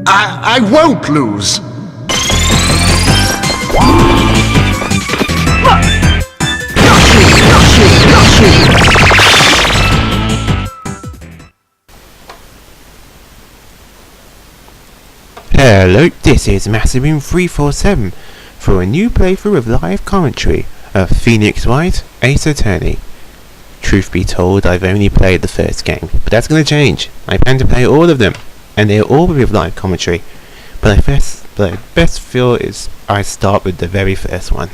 I won't lose. Hello, this is Massivin347 for a new playthrough of live commentary of Phoenix Wright, Ace Attorney. Truth be told, I've only played the first game, but that's going to change. I plan to play all of them, and they're all with live commentary. But I best feel is I start with the very first one.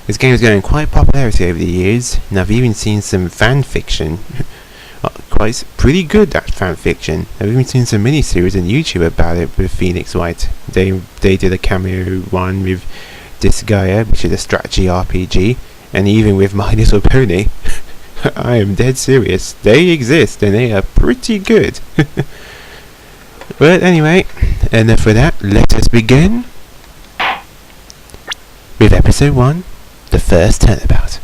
This game is getting quite popularity over the years, and I've even seen some fan fiction. Pretty good, that fan fiction. I've even seen some miniseries on YouTube about it with Phoenix Wright. They did a cameo one with Disgaea, which is a strategy RPG, and even with My Little Pony. I am dead serious. They exist and they are pretty good. But anyway, enough for that. Let us begin with episode 1, the first turnabout.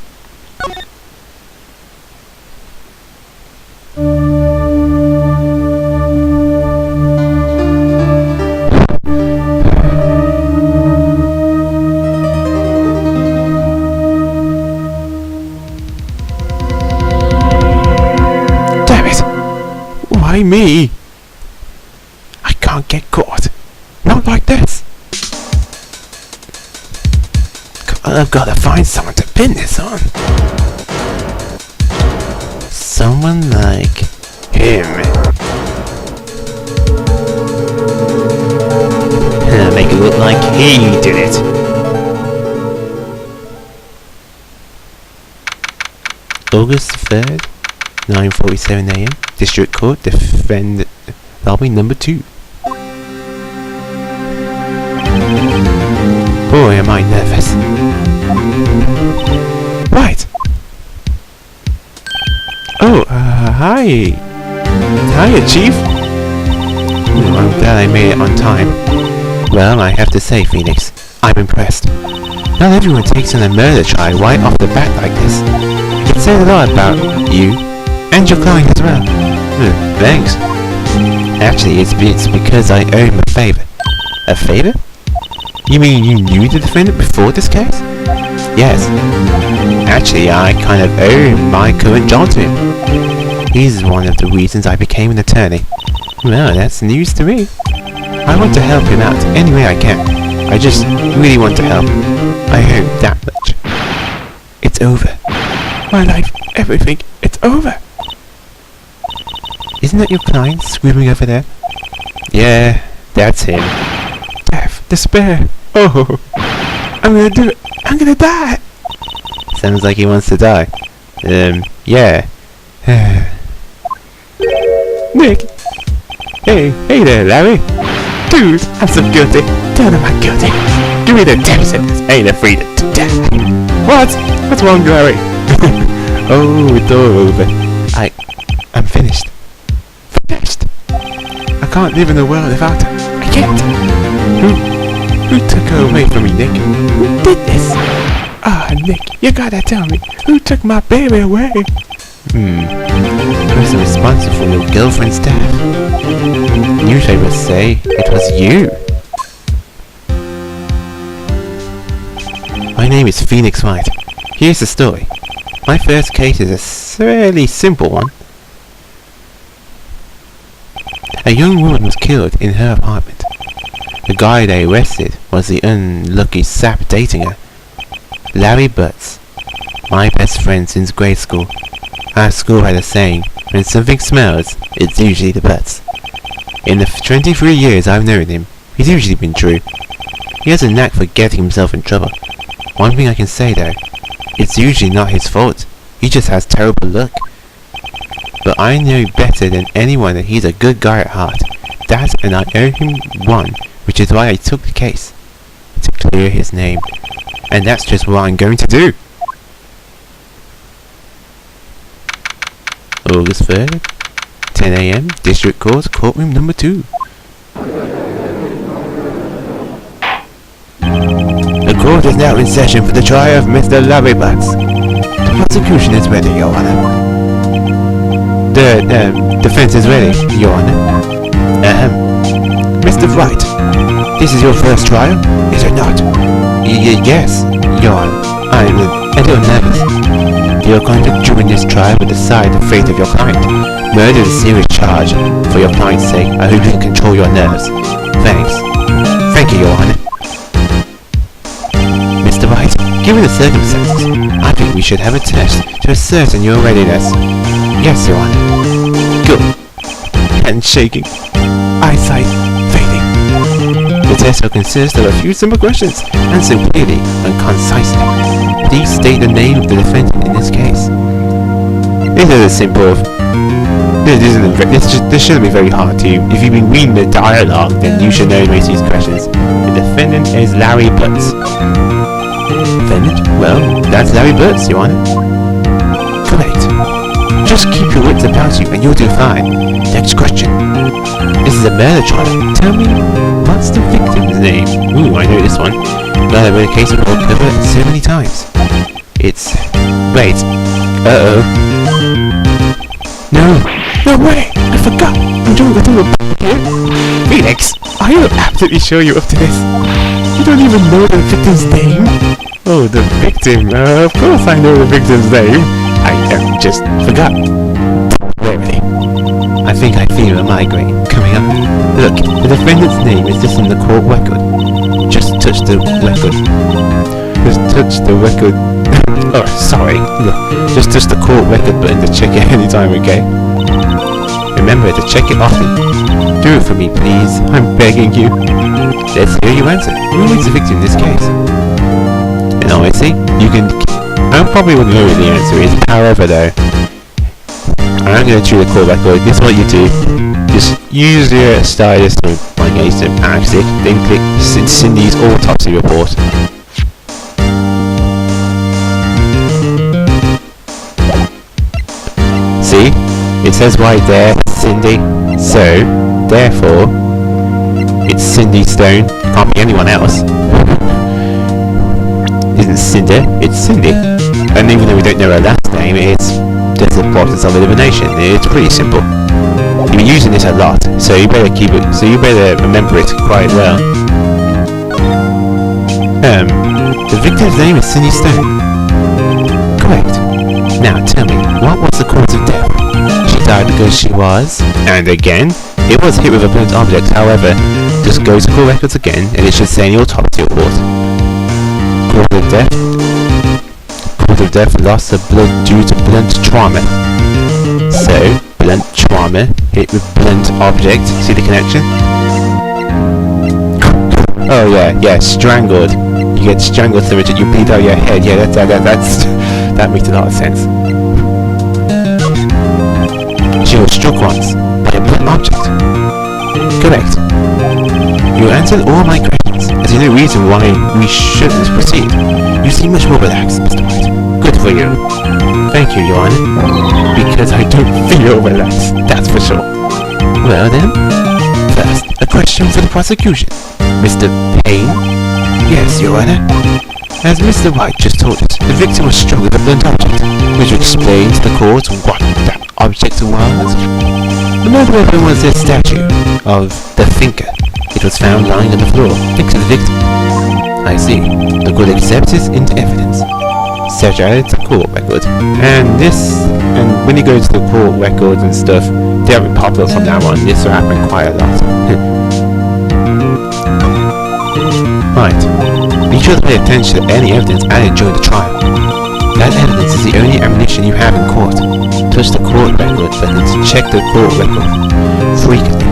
Why me? I can't get caught. Not like this. I've got to find someone to pin this on. Someone like him. Make it look like he did it. August 3rd. 9:47 AM, District Court, Defend Lobby number 2. Boy, am I nervous. Right. Oh, hi. Hiya, Chief. Ooh, I'm glad I made it on time. Well, I have to say, Phoenix, I'm impressed. Not everyone takes on a murder trial right off the bat like this. It says a lot about you. And your client as well. Thanks. Actually, it's because I owe him a favour. A favour? You mean you knew the defendant before this case? Yes. Actually, I kind of owe my current job to him. He's one of the reasons I became an attorney. Well, that's news to me. I want to help him out any way I can. I just really want to help. I hope that much. It's over. My life, everything, it's over. Isn't that your client screaming over there? Yeah, that's him. Death, despair. Oh, I'm gonna do it. I'm gonna die. Sounds like he wants to die. Yeah. Nick. Hey there, Larry. Dude, I'm so guilty. Tell him I'm guilty. Give me the death sentence. I ain't afraid to die. What? What's wrong, Larry? Oh, it's all over. I'm finished. I can't live in the world without her. I can't. Who took her away from me, Nick? Who did this? Nick, you gotta tell me. Who took my baby away? The person responsible for your girlfriend's death. Newspapers say it was you. My name is Phoenix Wright. Here's the story. My first case is a fairly simple one. A young woman was killed in her apartment. The guy they arrested was the unlucky sap dating her, Larry Butts, my best friend since grade school. Our school had a saying, when something smells, it's usually the Butts. In the 23 years I've known him, he's usually been true. He has a knack for getting himself in trouble. One thing I can say though, it's usually not his fault, he just has terrible luck. But I know better than anyone that he's a good guy at heart. That, and I owe him one, which is why I took the case. To clear his name. And that's just what I'm going to do. August 3rd, 10 AM, District Court, Courtroom number 2. The court is now in session for the trial of Mr. Larry Butts. The prosecution is ready, Your Honor. The defense is ready, Your Honor. Mr. Mr. Wright, this is your first trial, is it not? Yes, Your Honor. I'm a little nervous. You're going to join this trial and decide the fate of your client. Murder is a serious charge. For your client's sake, I hope you can control your nerves. Thanks. Thank you, Your Honor. Mr. Wright, given the circumstances, I think we should have a test to ascertain your readiness. Yes, Your Honor. Good. Hand shaking. Eyesight fading. The test will consist of a few simple questions, answered clearly and concisely. Please state the name of the defendant in this case. This is a simple. This shouldn't be very hard to you. If you've been reading the dialogue, then you should know most of these questions. The defendant is Larry Butts. Defendant? Well, that's Larry Butts, Your Honor. Correct. Just keep your wits about you and you'll do fine. Next question. This is a murder trial. Tell me, what's the victim's name? Ooh, I know this one. Well, I've read a case of old cover so many times. It's... Wait. Uh-oh. No way! I forgot! I'm doing a here. Phoenix, are you absolutely sure you're up to this? You don't even know the victim's name? Oh, the victim. Of course I know the victim's name. I just forgot. Really? I think I feel a migraine coming up. Look, the defendant's name is just on the court record. Just touch the record. Just touch the record. Oh, sorry. Look, just touch the court record button to check it anytime, okay? Remember to check it often. Do it for me, please. I'm begging you. Let's hear your answer. Who is the victim in this case? In honesty, you can... I probably wouldn't know what the answer is. However, though, I'm going to chew the court record. This is what you do. Just use your stylus to find some access, then click Cindy's autopsy report. See? It says right there, Cindy. So, therefore, it's Cindy Stone. Can't be anyone else. Isn't Cinder? It's Cindy. And even though we don't know her last name, it's just a process of elimination. It's pretty simple. You've been using this a lot, so you better keep it. So you better remember it quite well. The victim's name is Cindy Stone. Correct. Now tell me, what was the cause of death? She died because she was, and again, it was hit with a blunt object. However, just go to court records again, and it should say in your autopsy report. Cause of death. Cause of death, loss of blood due to blunt trauma. So, blunt trauma, hit with blunt object. See the connection? Oh yeah, strangled. You get strangled so much that you bleed out your head. Yeah, that makes a lot of sense. She was struck once by a blunt object. Correct. You answered all my questions. There's no reason why we shouldn't proceed. You seem much more relaxed, Mr. Wright. Good for you. Thank you, Your Honor. Because I don't feel relaxed, that's for sure. Well then, first, a question for the prosecution. Mr. Payne? Yes, Your Honor. As Mr. Wright just told us, the victim was struck with a blunt object, which explains to the court what that object was. The murder weapon was a statue of the thinker. It was found lying on the floor next to the victim. I see. The court accepts this into evidence. Search out the court record. And when you go to the court records and stuff, they'll be pop up from now on. This will happen quite a lot. Right. Be sure to pay attention to any evidence added during the trial. That evidence is the only ammunition you have in court. Touch the court record button to check the court record frequently.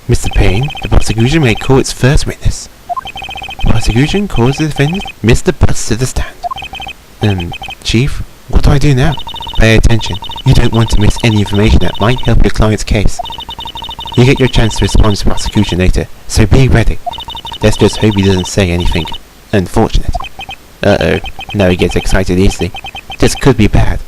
Mr. Payne, the prosecution may call its first witness. The prosecution calls the defendant, Mr. Butts, to the stand. Chief, what do I do now? Pay attention. You don't want to miss any information that might help your client's case. You get your chance to respond to the prosecution later, so be ready. Let's just hope he doesn't say anything unfortunate. Uh-oh, now he gets excited easily. This could be bad.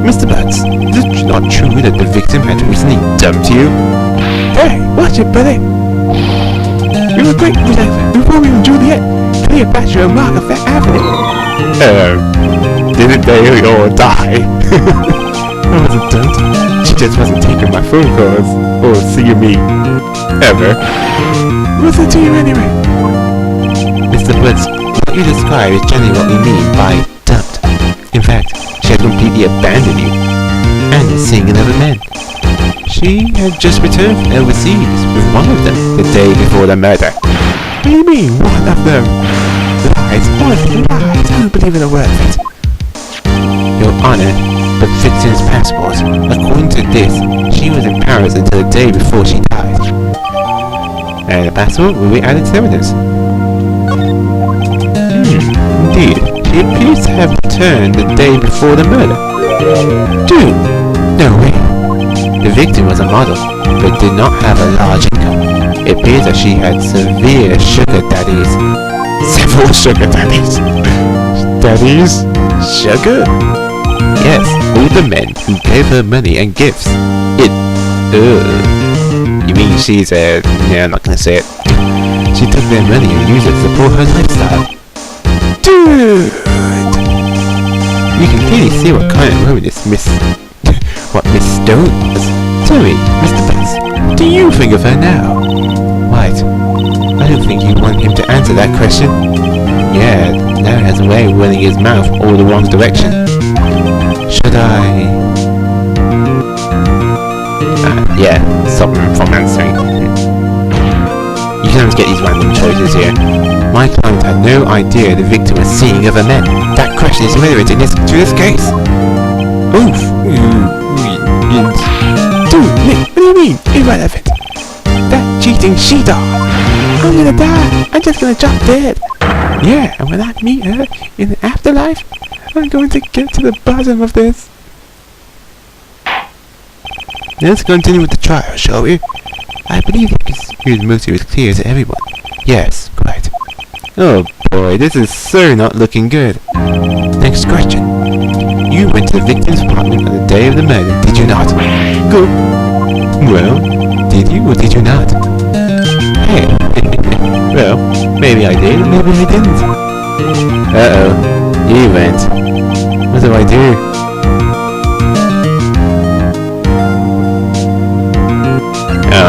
Mr. Butts, is it not true that the victim had recently dumped you? Hey, watch it, buddy! You were great, Romeo and Juliet! Cleopatra and Mark of Fifth Avenue! Didn't they all die? I wasn't done. She just wasn't taking my phone calls or seeing me ever. What's it to you anyway? Mr. Woods, what you describe is generally what we mean by dumped. In fact, she had completely abandoned you and is seeing another man. She had just returned from overseas with one of them the day before the murder. What do you mean, one of them? Lies, lies, I don't believe in a word of it. Your Honor, the victim's passport. According to this, she was in Paris until the day before she died. And the passport will be added to evidence. Indeed, she appears to have returned the day before the murder. Dude, no way. The victim was a model, but did not have a large income. It appears that she had severe sugar daddies. Several sugar daddies. Daddies? Sugar? Yes, all the men who gave her money and gifts. You mean she's yeah, I'm not gonna say it. She took their money and used it to support her lifestyle. Dude! You can clearly see what kind of woman this Miss Stone was. Tell me, Mr. Bass, do you think of her now? Right. I don't think you want him to answer that question. Yeah, Larry has a way of running his mouth all the wrong direction. Should I... yeah, stop him from answering. You can always get these random choices here. My client had no idea the victim was seeing other men. That question is relevant to this case. Oof. Dude, Nick, what do you mean, irrelevant? That cheating she-dog. I'm gonna die. I'm just gonna drop dead. Yeah, and when I meet her in the afterlife, I'm going to get to the bottom of this. Let's continue with the trial, shall we? I believe his motive is clear to everyone. Yes, quite. Oh boy, this is so not looking good. Next question. You went to the victim's apartment on the day of the murder, did you not? Good. Well, did you or did you not? Hey. Well, maybe I did, maybe I didn't. Uh-oh. You went. What do I do?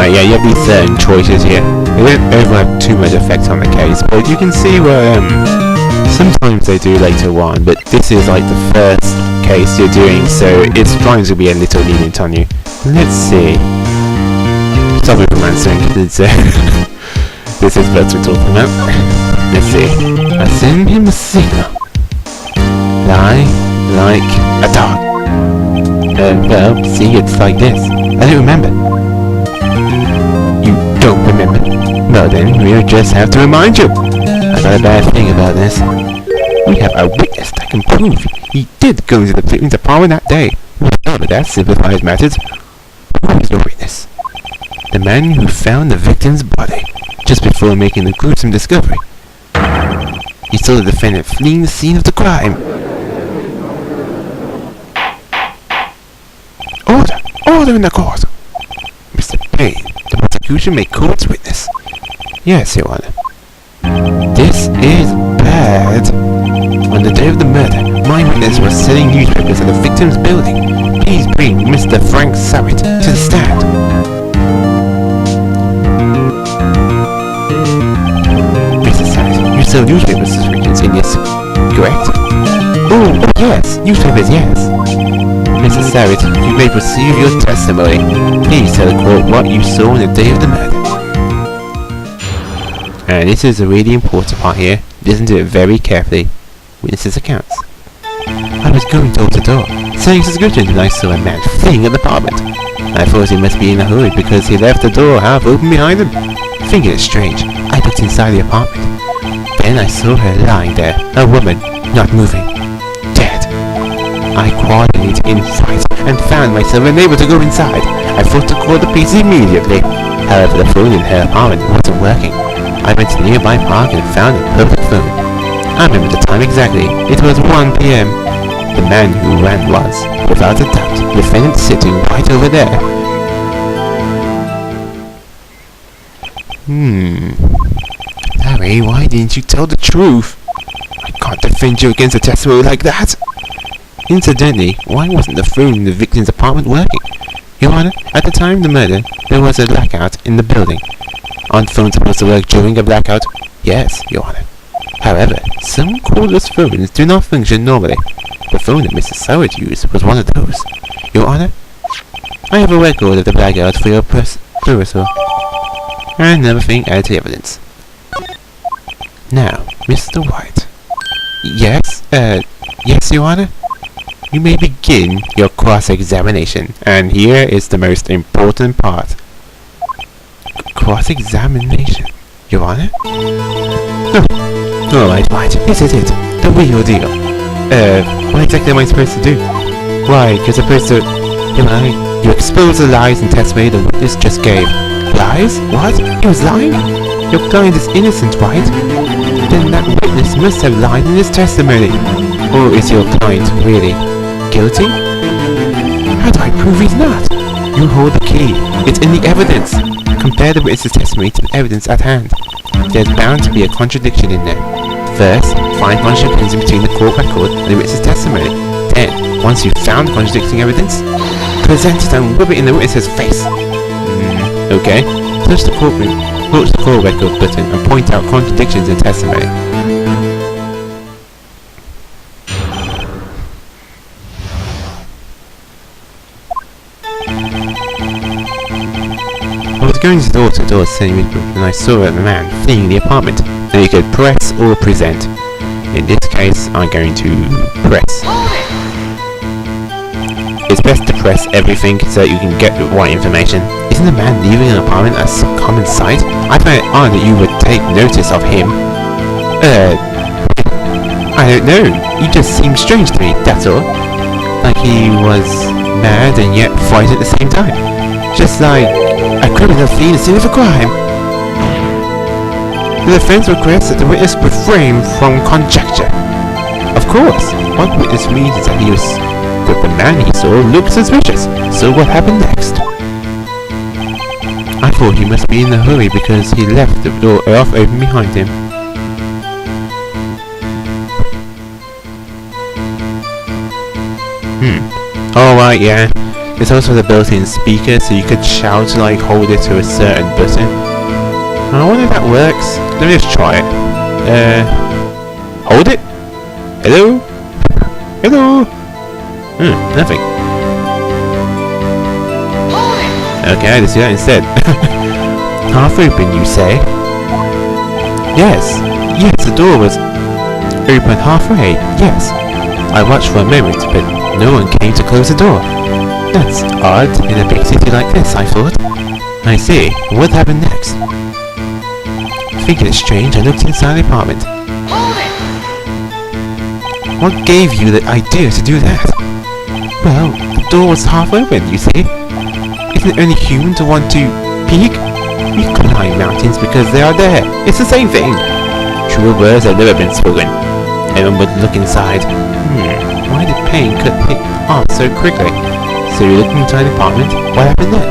Yeah, you have these certain choices here. They don't overlap too much effect on the case, but you can see where sometimes they do later on, but this is like the first case you're doing, so it's trying to be a little lenient on you. Let's see. Stop me from answering. This is what we're talking about. Let's see. I send him a signal. Lie like a dog. Well, see, it's like this. I don't remember. You don't remember? Well then, we'll just have to remind you. I got a bad thing about this. We have a witness that can prove he did go into the victim's apartment that day. Well, but that simplifies matters. Who is the witness? The man who found the victim's body just before making the gruesome discovery. He saw the defendant fleeing the scene of the crime. Order! Order in the court! Mr. Payne, the prosecution may call its witness. Yes, Your Honor. This is bad. On the day of the murder, my witness was selling newspapers at the victim's building. Please bring Mr. Frank Savitt to the stand. Mr. Savitt, you sell newspapers to victims in this, correct? Oh, yes, newspapers, yes. Mr. Savitt, you may proceed with your testimony. Please tell the court what you saw on the day of the murder. And this is a really important part here. Listen to it very carefully. Witnesses' accounts. I was going door to door, selling subscriptions when I saw a man fleeing at the apartment. I thought he must be in a hurry because he left the door half open behind him. Thinking it strange, I looked inside the apartment. Then I saw her lying there, a woman, not moving, dead. I quadrated in fright and found myself unable to go inside. I thought to call the police immediately. However, the phone in her apartment wasn't working. I went to the nearby park and found a perfect phone. I remember the time exactly. It was 1 p.m. The man who ran was, without a doubt, the defendant sitting right over there. Larry, why didn't you tell the truth? I can't can't defend you against a testimony like that. Incidentally, why wasn't the phone in the victim's apartment working? Your Honor, at the time of the murder, there was a blackout in the building. Aren't phones supposed to work during a blackout? Yes, Your Honor. However, some cordless phones do not function normally. The phone that Mrs. Soward used was one of those. Your Honor, I have a record of the blackout for your perusal. And another thing added to the evidence. Now, Mr. White. Yes, yes, Your Honor? You may begin your cross-examination, and here is the most important part. Cross-examination, Your Honor? Oh, alright, this is it. The real deal. What exactly am I supposed to do? Why, you're supposed to... you expose the lies and testimony the witness just gave. Lies? What? He was lying? Your client is innocent, right? Then that witness must have lied in his testimony. Or is your client really guilty? How do I prove he's not? You hold the key. It's in the evidence. Compare the witness's testimony to the evidence at hand. There's bound to be a contradiction in there. First, find contradictions between the court record and the witness's testimony. Then, once you've found contradicting evidence, present it and rub it in the witness's face. Okay. Touch the court record button and point out contradictions in testimony. I was going door-to-door selling midbook and I saw a man fleeing the apartment. Now you could press or present. In this case, I'm going to press. It's best to press everything so that you can get the right information. Isn't a man leaving an apartment a common sight? I find it odd that you would take notice of him. I don't know. He just seemed strange to me, that's all. Like he was mad and yet frightened at the same time. Just like a criminal fleeing the scene of a crime. The defense requests that the witness refrain from conjecture. Of course, what witness means is that the man he saw looked suspicious. So what happened next? I thought he must be in a hurry because he left the door half open behind him. Alright, yeah. There's also the built-in speaker, so you could shout like hold it to a certain button. I wonder if that works. Let me just try it. Hold it? Hello? Hello? Nothing. Okay, let's do that instead. Half open, you say? Yes, the door was open halfway, yes. I watched for a moment, but no one came to close the door. That's odd in a big city like this, I thought. I see. What happened next? Thinking it strange, I looked inside the apartment. What gave you the idea to do that? Well, the door was half open, you see. Isn't it only human to want to peek? We climb mountains because they are there. It's the same thing. Truer words have never been spoken. Everyone would look inside. Why did pain cut it off so quickly? So you looked inside the apartment. What happened then?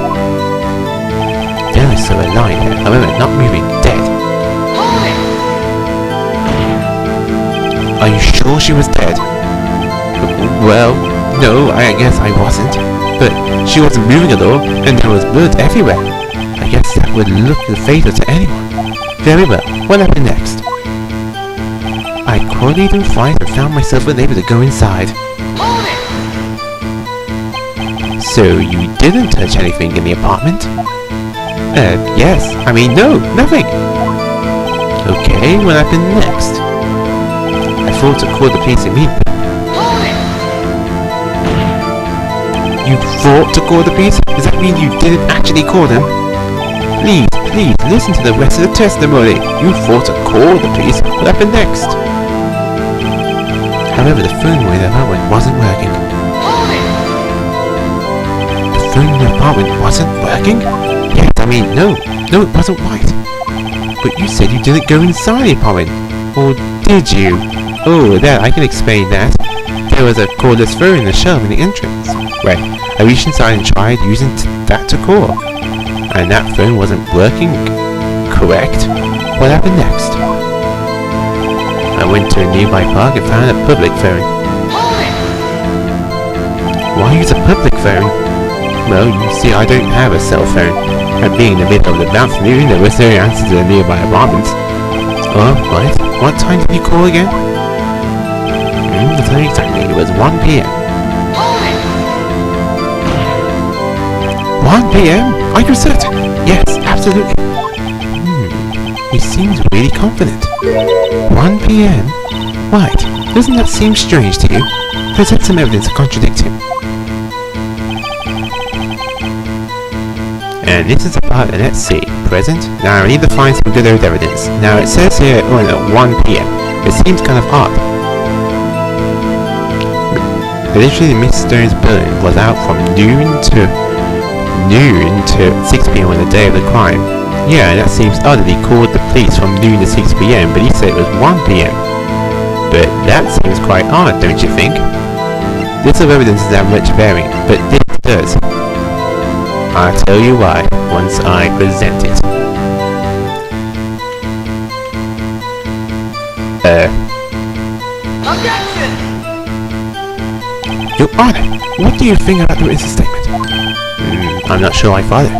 Then I saw her lying there, however, not moving, dead. Are you sure she was dead? Well, no, I guess I wasn't. But she wasn't moving at all, and there was blood everywhere. I guess that would look fatal to anyone. Very well, what happened next? I crawled through flight and found myself unable to go inside. So you didn't touch anything in the apartment? Yes. I mean, no, nothing. Okay, what happened next? I thought to call the police immediately. You thought to call the police? Does that mean you didn't actually call them? Please, listen to the rest of the testimony. You thought to call the police. What happened next? However, the phone in the apartment wasn't working. The phone in the apartment wasn't working? Yes, I mean, no, it wasn't right. But you said you didn't go inside the apartment. Or did you? Oh, I can explain that. There was a cordless phone in the shelf in the entrance. Right, I reached inside and tried using that to call. And that phone wasn't working. Correct? What happened next? I went to a nearby park and found a public phone. Why use a public phone? Well, you see, I don't have a cell phone. And being in the middle of the afternoon, there was no answer to the nearby apartments. Oh, right. What time did you call again? I'll tell you exactly. It was 1 p.m. 1 p.m.? Are you certain? Yes, absolutely. He seems really confident. 1 p.m.? Right. Doesn't that seem strange to you? Present some evidence to contradict him. And this is the part, and let's see. Present. Now I need to find some good old evidence. Now it says here at 1 p.m. It seems kind of odd. Literally, Miss Stone's bullet was out from noon to 6 p.m. on the day of the crime. Yeah, that seems odd that he called the police from noon to 6 p.m. but he said it was 1 p.m. But that seems quite odd, don't you think? This of evidence is that much bearing, but this does. I'll tell you why once I present it. Objection! Your Honor, what do you think about the witness statement? I'm not sure I follow.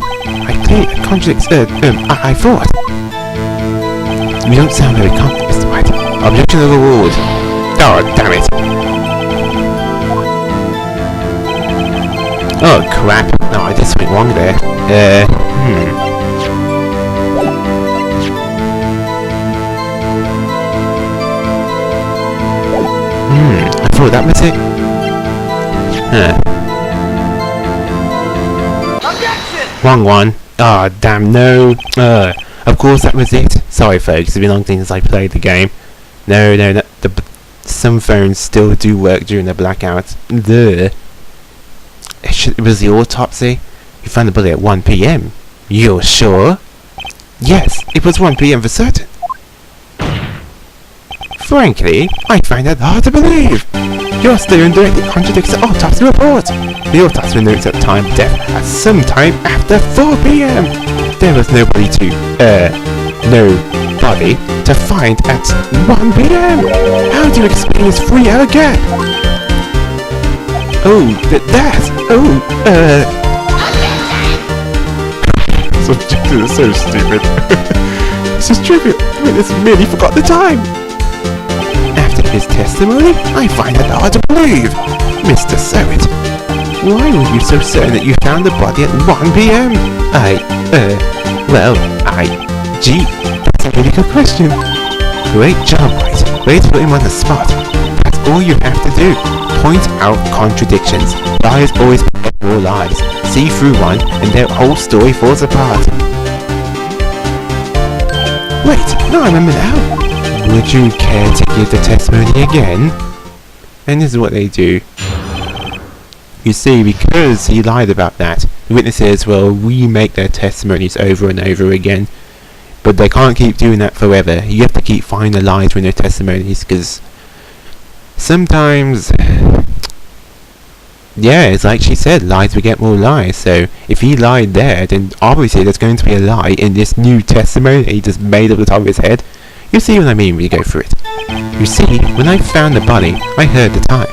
I clearly contradicts, I thought. You don't sound very confident, Mr. White. Objection overruled. Oh, damn it. Oh, crap. No, I did something wrong there. I thought that was it. Objection! Wrong one. Ah, oh, damn, no. Of course that was it. Sorry, folks. It's been a long time since I played the game. No, some phones still do work during the blackouts. It was the autopsy. You found the bullet at 1 p.m. You're sure? Yes, it was 1 p.m. for certain. Frankly, I find that hard to believe. Your statement directly contradicts the autopsy report. The autopsy notes at time of death at some time after 4 p.m. There was nobody to find at 1 p.m. How do you explain this 3-hour gap? This objective is so stupid. This is trivial. Witness merely forgot the time. After his testimony, I find it hard to believe. Mr. Surratt, why were you so certain that you found the body at 1 p.m.? Gee, that's a really good question. Great job, Wright. Way to put him on the spot. That's all you have to do. Point out contradictions. Liars always point more lies. See through one, and their whole story falls apart. Wait, no, I remember now. Would you care to give the testimony again? And this is what they do. You see, because he lied about that, the witnesses will remake their testimonies over and over again. But they can't keep doing that forever. You have to keep finding the lies in their testimonies, because sometimes, yeah, it's like she said, lies beget more lies. So if he lied there, then obviously there's going to be a lie in this new testimony he just made up the top of his head. You see what I mean when you go through it. You see, when I found the body, I heard the time.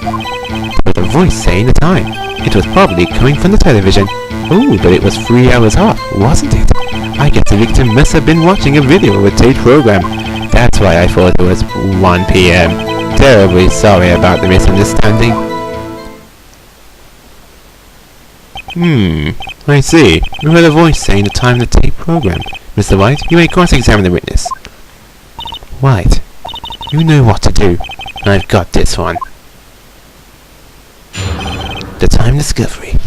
There was a voice saying the time. It was probably coming from the television. Oh, but it was 3 hours off, wasn't it? I guess the victim must have been watching a video of a taped program. That's why I thought it was 1 p.m. Terribly sorry about the misunderstanding. I see. You heard a voice saying the time of the taped program. Mr. White, you may cross-examine the witness. White, you know what to do. I've got this one. The time discovery.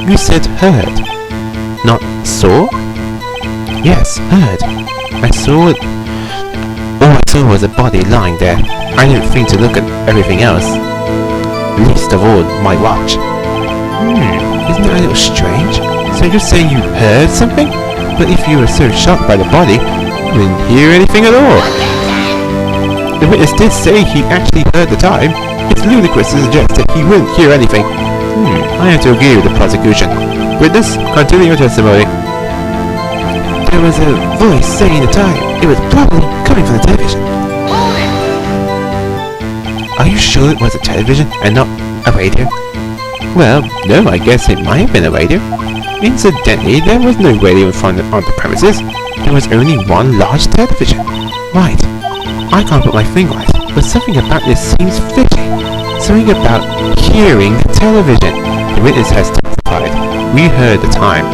You said heard, not saw? Yes, heard. I saw it. All I saw was a body lying there. I didn't think to look at everything else. Least of all, my watch. Isn't that a little strange? So you're saying you heard something? But if you were so shocked by the body, you didn't hear anything at all. The witness did say he actually heard the time. It's ludicrous to suggest that he wouldn't hear anything. I have to agree with the prosecution. Witness, continue your testimony. There was a voice saying the time. It was probably coming from the television. Are you sure it was a television and not a radio? Well, no, I guess it might have been a radio. Incidentally, there was no radio on the premises. There was only one large television. Right. I can't put my finger on it, but something about this seems fishy. Something about hearing the television. The witness has testified. We heard the time.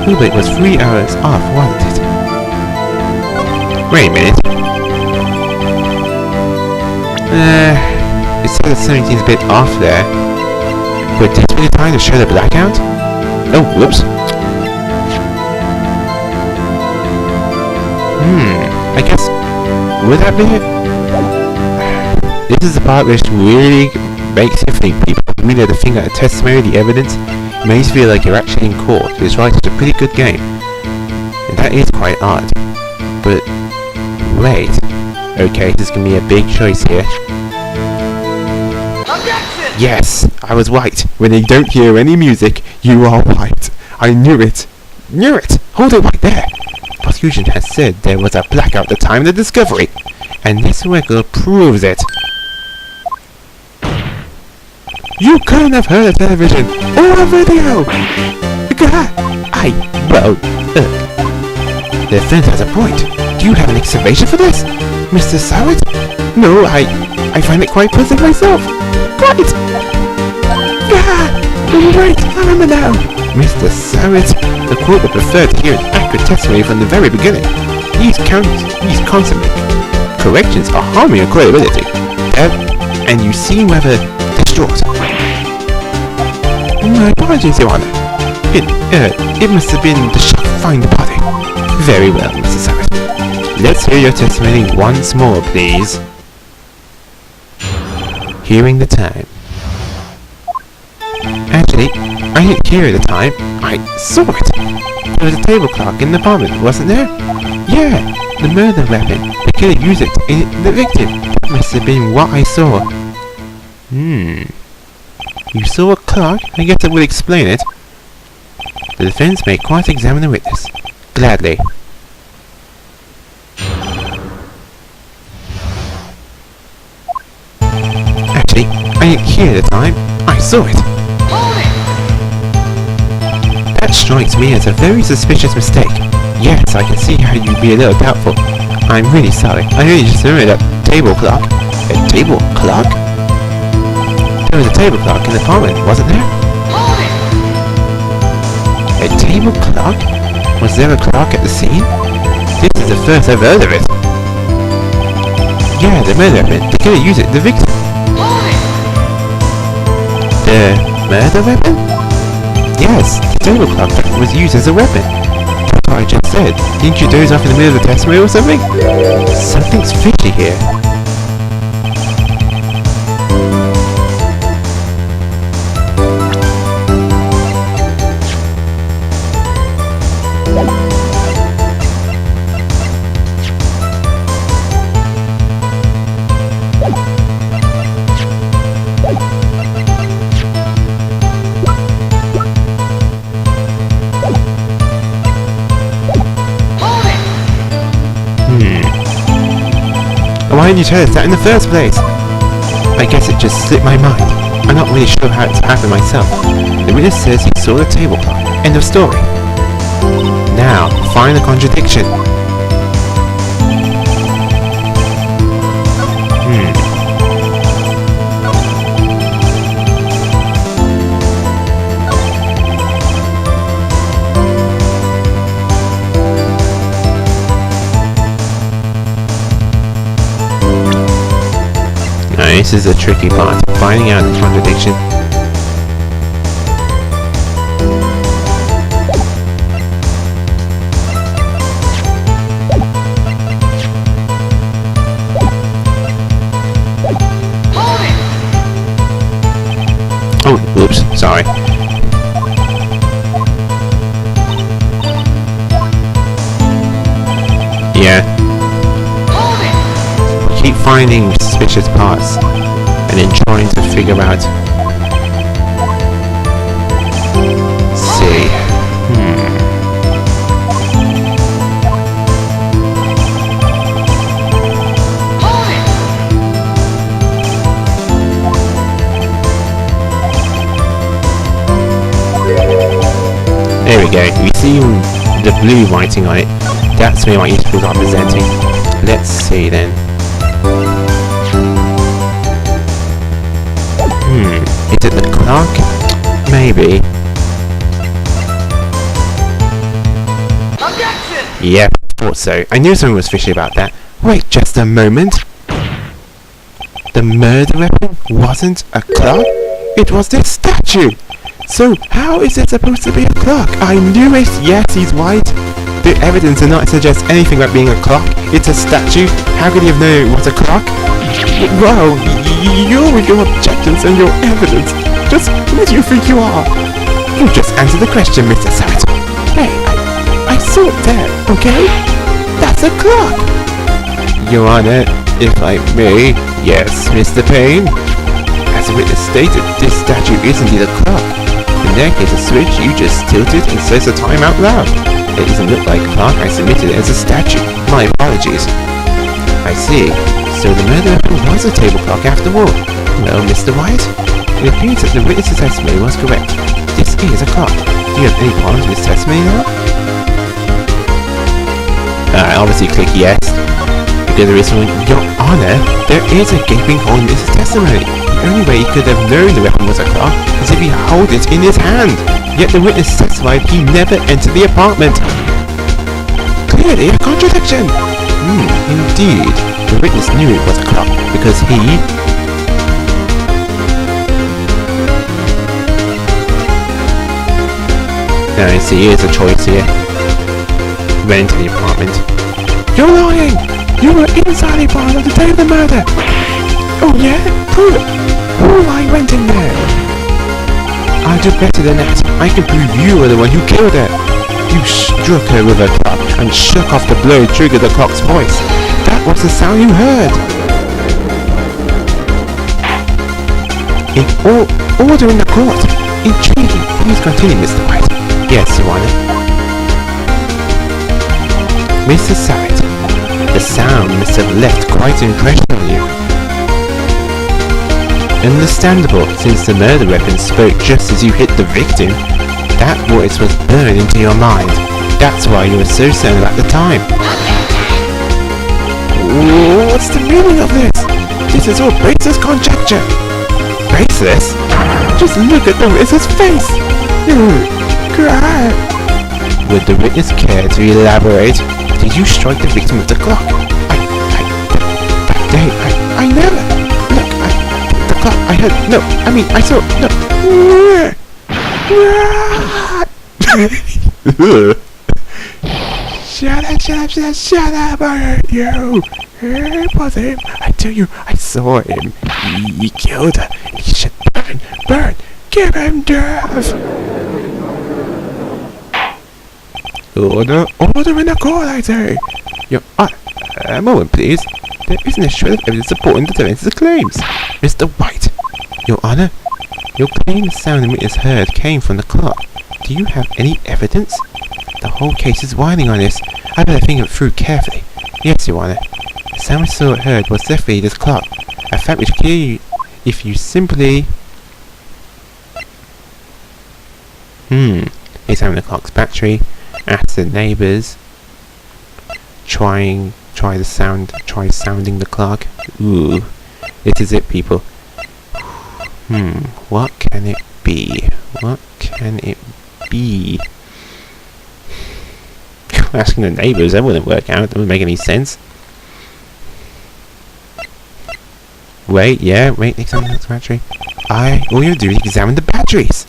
Oh, but it was 3 hours off, wasn't it? Wait a minute. It says something seems a bit off there. But this really trying to show the blackout? Oh, whoops. I guess... would that be it? This is the part which really makes you think. People really have to think that the testimony, the evidence, makes you feel like you're actually in court. It's right, it's a pretty good game. And that is quite odd. But... wait. Okay, this is going to be a big choice here. Objection! Yes! I was right. When you don't hear any music, you are right. I knew it. Knew it! Hold it right there! The prosecution has said there was a blackout at the time of the discovery. And this record proves it. You couldn't have heard a television or a video! The defense has a point. Do you have an excavation for this, Mr. Sowett? No, I find it quite puzzling myself. Right! Right, I remember now. Mr. Sowett, the court would prefer to hear an accurate testimony from the very beginning. These consummate corrections are harming your credibility. And you seem rather distraught. My apologies, Your Honor. It must have been the shock of finding the body. Very well, Mr. Sowett. Let's hear your testimony once more, please. Hearing the time. Actually, I didn't hear the time. I saw it. There was a table clock in the apartment, wasn't there? Yeah, the murder weapon. The killer used it in the victim. That must have been what I saw. You saw a clock? I guess that would explain it. The defense may cross-examine the witness. Gladly. Actually, I didn't hear the time. I saw it. That strikes me as a very suspicious mistake. Yes, I can see how you'd be a little doubtful. I'm really sorry. I only just remembered that table clock. A table clock? There was a table clock in the apartment, wasn't there? A table clock? Was there a clock at the scene? This is the first I've heard of it. Yeah, the murder weapon. The killer used it, the victim. The murder weapon? Yes, the table clock was used as a weapon. That's what I just said. Didn't you doze off in the middle of the testimony or something? Something's fishy here. Why didn't you tell us that in the first place? I guess it just slipped my mind. I'm not really sure how it's happened myself. The witness says he saw the table clock. End of story. Now, find the contradiction. This is the tricky part, finding out the contradiction. Oh, oops, sorry. Yeah. Keep finding suspicious parts and then trying to figure out see the blue writing on it. That's where my intervals are presenting. Let's see then. Is it the clock? Maybe. Objection! Yep, thought so. I knew something was fishy about that. Wait just a moment. The murder weapon wasn't a clock? It was this statue! So, how is it supposed to be a clock? I knew it! Yes, he's white! The evidence does not suggest anything about being a clock. It's a statue. How could he have known it was a clock? Well, you with your objections and your evidence. Just who do you think you are? You just answer the question, Mr. Savage. Hey, I saw it there, okay? That's a clock! Your Honor, if I may, yes, Mr. Payne. As the witness stated, this statue is indeed a clock. In that case, a switch you just tilted and says the time out loud. It doesn't look like a clock. I submitted it as a statue. My apologies. I see. So the murder weapon was a table clock after all. Well, Mr. White, it appears that the witness's testimony was correct. This is a clock. Do you have any problems with his testimony now? I obviously click yes. Because there is one. Your Honor, there is a gaping hole in this testimony. The only way he could have known the weapon was a clock is if he held it in his hand. Yet the witness testified he never entered the apartment. Clearly a contradiction. Indeed. The witness knew it was a clock because he... Now I see here's a choice here. Went into the apartment. You're lying! You were inside the apartment at the day of the murder! Oh yeah? Prove it! Oh, I went in there! I'll do better than that. I can prove you were the one who killed her! You struck her with a clock and shook off the blow triggered the clock's voice. That was the sound you heard! In order in the court! Intriguing! Please continue, Mr. White. Yes, Your Honor. Mr. Savitt, the sound must have left quite an impression on you. Understandable, since the murder weapon spoke just as you hit the victim. That voice was burned into your mind. That's why you were so certain about the time. What's the meaning of this? This is all baseless conjecture. Baseless? Just look at the witness's face. Would the witness care to elaborate? Did you strike the victim with the clock? That day, I never. Look, the clock, I heard, no, I mean, I saw, no. Shut up, I heard you. It was him. I tell you, I saw him. He killed her. He should burn. Give him death. Order in the court, I say. Your Honor, a moment, please. There isn't a shred of evidence supporting the defense's claims. Mr. White, Your Honor, your claim the sound the witness heard came from the clock. Do you have any evidence? The whole case is winding on this. I better think it through carefully. Yes, Your Honor. The sound we saw heard was definitely this clock. A fact which clearly, if you simply... Examine the clock's battery. Ask the neighbours. Try sounding the clock. Ooh, this is it, people. What can it be? What can it be? Asking the neighbours, that wouldn't work out. That wouldn't make any sense. Wait, examine the battery. All you do is examine the batteries.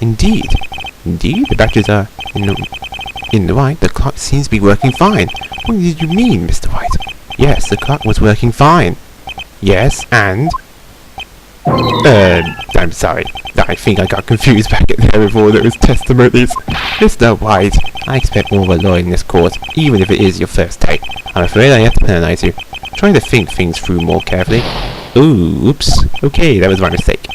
Indeed, the batteries are in the right. The clock seems to be working fine. What did you mean, Mr. White? Yes, the clock was working fine. Yes, and... I'm sorry. I think I got confused back at there with all those testimonies. Mr. White, I expect more of a lawyer in this court, even if it is your first day. I'm afraid I have to penalise you. Trying to think things through more carefully. Ooh, oops. Okay, that was my mistake.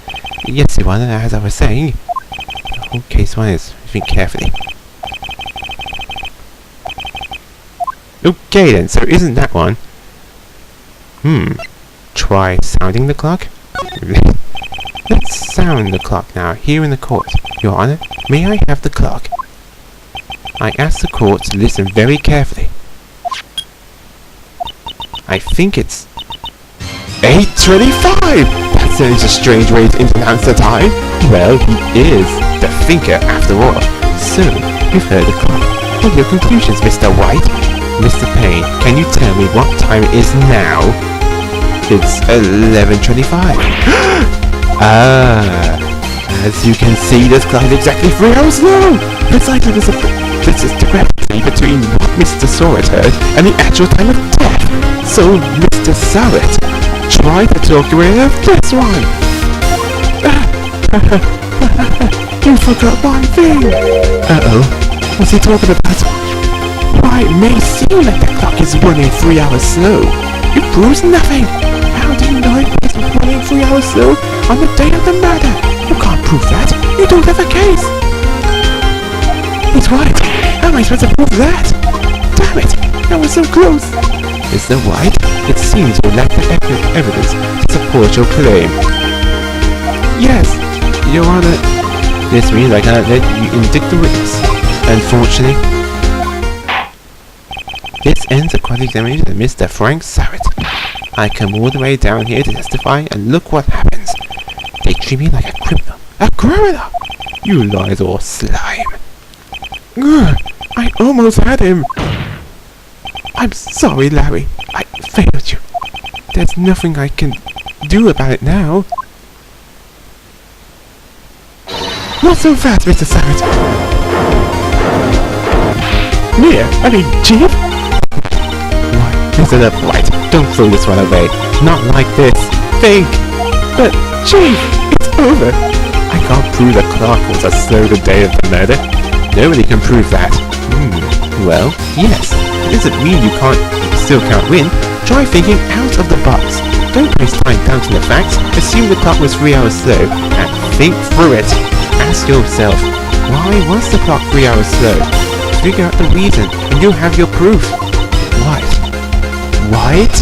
Yes, Your Honor, as I was saying, the whole case is think carefully. Okay then, so isn't that one? Try sounding the clock? Let's sound the clock now, here in the court. Your Honor, May I have the clock? I asked the court to listen very carefully. I think it's 8:25! That sounds a strange way to announce the time. Well, he is the thinker after all. So, you've heard the clock. What are your conclusions, Mr. White? Mr. Payne, can you tell me what time it is now? It's 11:25. As you can see, this clock is exactly 3 hours long. Precisely, this is discrepancy between what Mr. Sawyer heard and the actual time of death. So, Mr. Sawyer, try to talk your way out of this one. You forgot one thing. Uh-oh. What's he talking about? Why, it may seem like the clock is running 3 hours slow. It proves nothing. How do you know it is running 3 hours slow on the day of the murder? You can't prove that. You don't have a case. He's right. How am I supposed to prove that? Damn it. That was so close. Mr. White, it seems you lack the evidence to support your claim. Yes, Your Honor. This means I cannot let you indict the witness. Unfortunately, this ends the cross-examination of Mr. Frank Sarrett. I come all the way down here to testify, and look what happens. They treat me like a criminal. A criminal! You lies or slime. Ugh, I almost had him. I'm sorry, Larry. I failed you. There's nothing I can do about it now. Not so fast, Mr. Sarrett. Chief? Why, listen up, White. Don't throw this one away. Not like this. Think. But, Chief, it's over. I can't prove the clock was as slow the day of the murder. Nobody can prove that. Well, yes. It doesn't mean you still can't win. Try thinking out of the box. Don't waste time counting the facts. Assume the clock was 3 hours slow, and think through it. Ask yourself, why was the clock 3 hours slow? Figure out the reason, and you'll have your proof. White?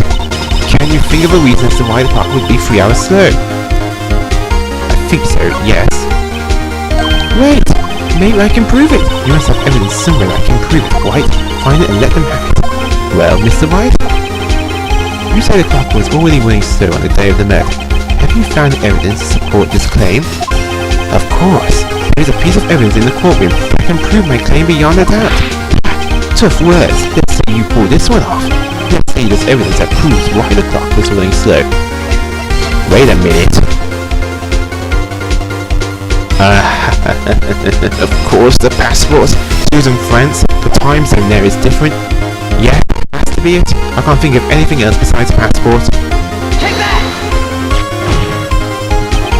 Can you think of a reason as to why the clock would be 3 hours slow? I think so, yes. Wait! Maybe I can prove it! You must have evidence somewhere that I can prove it, White. Find it and let them have it. Well, Mr. White? You say the clock was already running slow on the day of the murder. Have you found evidence to support this claim? Of course. There is a piece of evidence in the courtroom that can prove my claim beyond a doubt. Tough words. Let's say you pull this one off. Let's say there's evidence that proves why the clock was running slow. Wait a minute. Of course, the passport. Susan France. The time zone there is different. Yeah, has to be it. I can't think of anything else besides passport.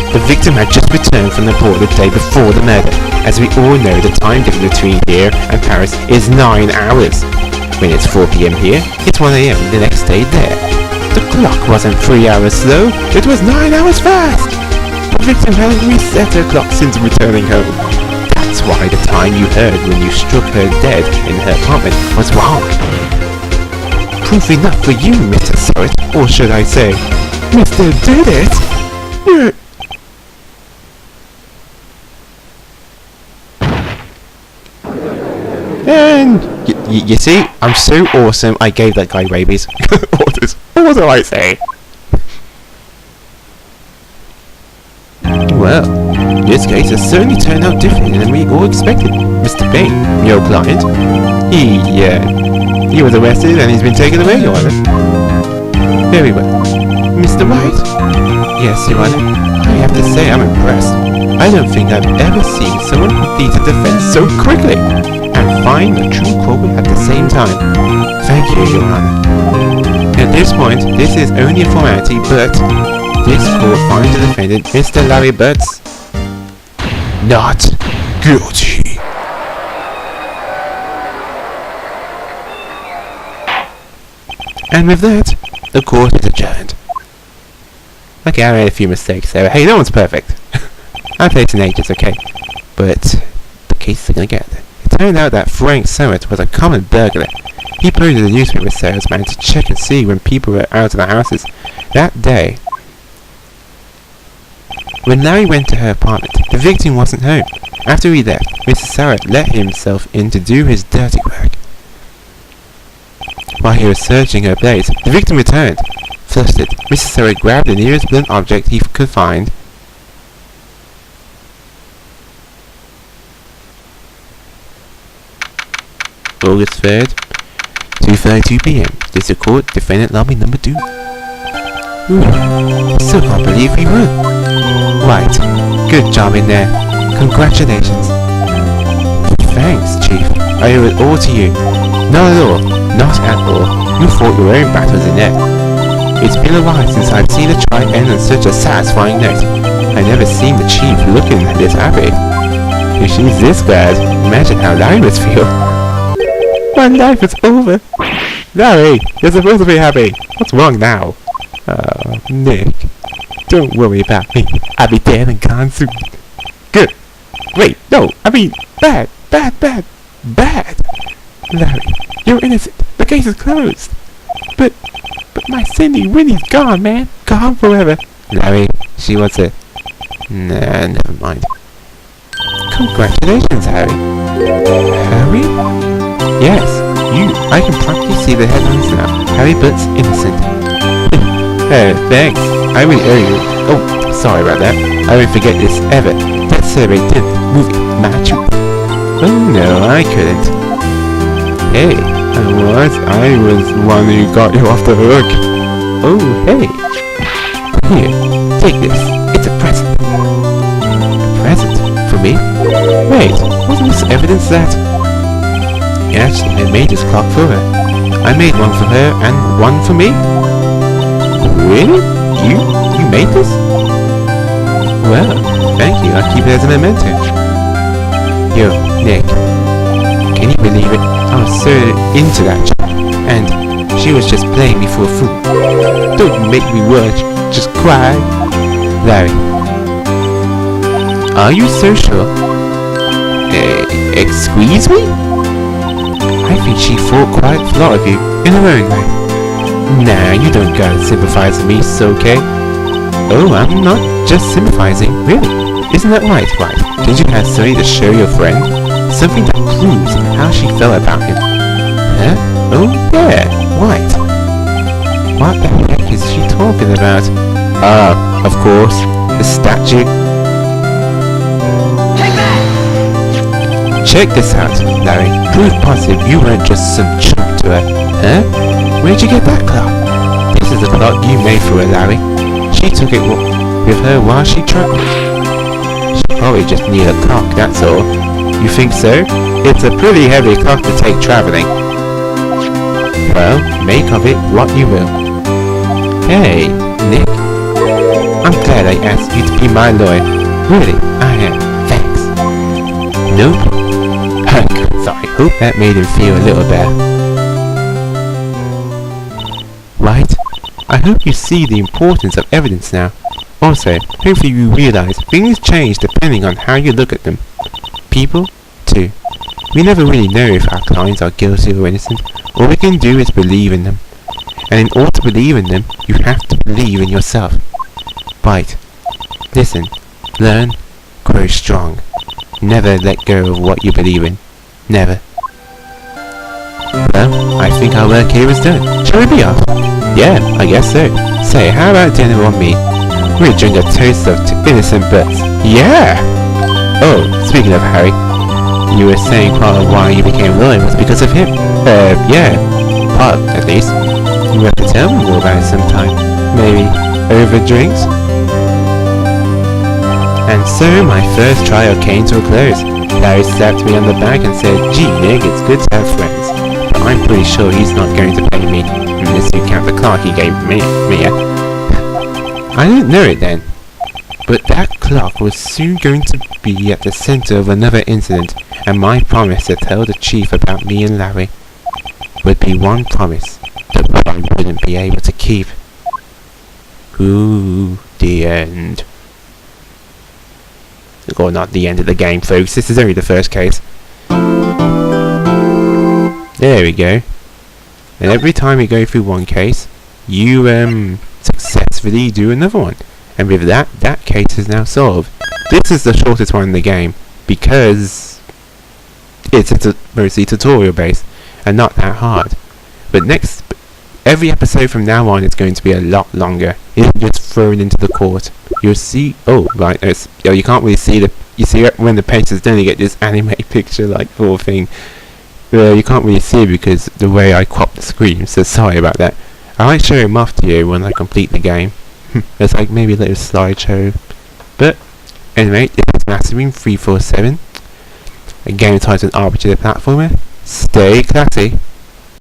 The victim had just returned from the port the day before the murder. As we all know, the time difference between here and Paris is 9 hours. When it's 4 PM here, it's 1 AM the next day there. The clock wasn't 3 hours slow, it was 9 hours fast. The victim hadn't reset her clock since returning home. That's why the time you heard when you struck her dead in her apartment was wrong. Proof enough for you, Mr. Surratt, or should I say, Mr. Did It? And you see, I'm so awesome. I gave that guy rabies. What do I say? Well, this case has certainly turned out differently than we all expected. Mr. Payne, your client, he was arrested and he's been taken away, Your Honor. Very well. Mr. Wright? Yes, Your Honor. I have to say I'm impressed. I don't think I've ever seen someone complete a defense so quickly and find the true culprit at the same time. Thank you, Your Honor. At this point, this is only a formality, but this court finds the defendant, Mr. Larry Butts, not guilty. And with that, the court is adjourned. Okay, I made a few mistakes there. Hey, no one's perfect. I played teenagers, okay? But the case is gonna get there. It turned out that Frank Surratt was a common burglar. He posed as a newspaper salesman to check and see when people were out of the houses. That day, when Larry went to her apartment, the victim wasn't home. After we left, Mr. Sarrett let himself in to do his dirty work. While he was searching her place, the victim returned. Flustered, Mr. Sarrett grabbed the nearest blunt object he could find. August 3rd, 2:32 p.m. District Court, Defendant Lobby Number 2. Ooh, still can't believe we won. Right, good job in there. Congratulations. Thanks, Chief. I owe it all to you. Not at all. Not at all. You fought your own battles in there. It's been a while since I've seen a trial end on such a satisfying note. I never seen the Chief looking this happy. If she's this glad, imagine how Larry must feel. My life is over. Larry, you're supposed to be happy. What's wrong now? Nick. Don't worry about me. I'll be dead and gone soon. Good. Wait, no, I mean, bad. Larry, you're innocent. The case is closed. But my Cindy Winnie's gone, man. Gone forever. Larry, she wants it. Nah, never mind. Congratulations, Harry. Harry? Yes, you. I can practically see the headlines now. Harry Butt's innocent. Oh, thanks. I really owe you. Oh, sorry about that. I won't forget this ever. Let's celebrate 10th movie, Match. Oh no, I couldn't. Hey, I was the one who got you off the hook. Oh, hey. Here, take this. It's a present. A present? For me? Wait, wasn't this evidence that... Actually, I made this clock for her. I made one for her and one for me. Really? You made this? Well, thank you. I'll keep it as a memento. Yo, Nick. Can you believe it? I was so into that chick, and she was just playing me for a fool. Don't make me worse. Just cry. Larry. Are you so sure? Excuse me? I think she thought quite a lot of you, in her own way. Nah, you don't gotta sympathize with me, so okay? Oh, I'm not just sympathizing, really. Isn't that right? Did you have something to show your friend? Something that proves how she felt about him? Huh? Oh, yeah, right. What the heck is she talking about? Of course, the statue. Check this out, Larry. Proof positive you weren't just some chump to her. Huh? Where'd you get that clock? This is the clock you made for her, Larry. She took it with her while she travelled. She probably just needed a clock, that's all. You think so? It's a pretty heavy clock to take travelling. Well, make of it what you will. Hey, Nick. I'm glad I asked you to be my lawyer. Really, I am. Thanks. Nope. Sorry, hope that made him feel a little better. Right? I hope you see the importance of evidence now. Also, hopefully you realize things change depending on how you look at them. People, too. We never really know if our clients are guilty or innocent. All we can do is believe in them. And in order to believe in them, you have to believe in yourself. Right. Listen. Learn. Grow strong. Never let go of what you believe in. Never. Well, I think our work here is done. Shall we be off? Yeah, I guess so. Say, how about dinner on me? We'll drink a toast of innocent butts. Yeah! Oh, speaking of Harry, you were saying part of why you became lawyer was because of him. Yeah. Part, at least. You have to tell me more about it sometime. Maybe over drinks? And so my first trial came to a close. Larry slapped me on the back and said, "Gee, Nick, it's good to have friends. But I'm pretty sure he's not going to pay me, unless you count the clock he gave me. I didn't know it then. But that clock was soon going to be at the center of another incident, and my promise to tell the chief about me and Larry would be one promise that I wouldn't be able to keep. Ooh, the end. Or not the end of the game, folks. This is only the first case. There we go. And every time you go through one case, you successfully do another one. And with that, that case is now solved. This is the shortest one in the game. because it's mostly tutorial based and not that hard. But every episode from now on is going to be a lot longer. It's just thrown into the court. You'll see. Oh, right. You can't really see you see it when the paint is done. You get this anime picture like sort of thing. You can't really see it because the way I crop the screen. So sorry about that. I might show him off to you when I complete the game. It's like maybe a little slideshow. But anyway, this is Massiving 347. A game titled Arbiter Platformer. Stay classy.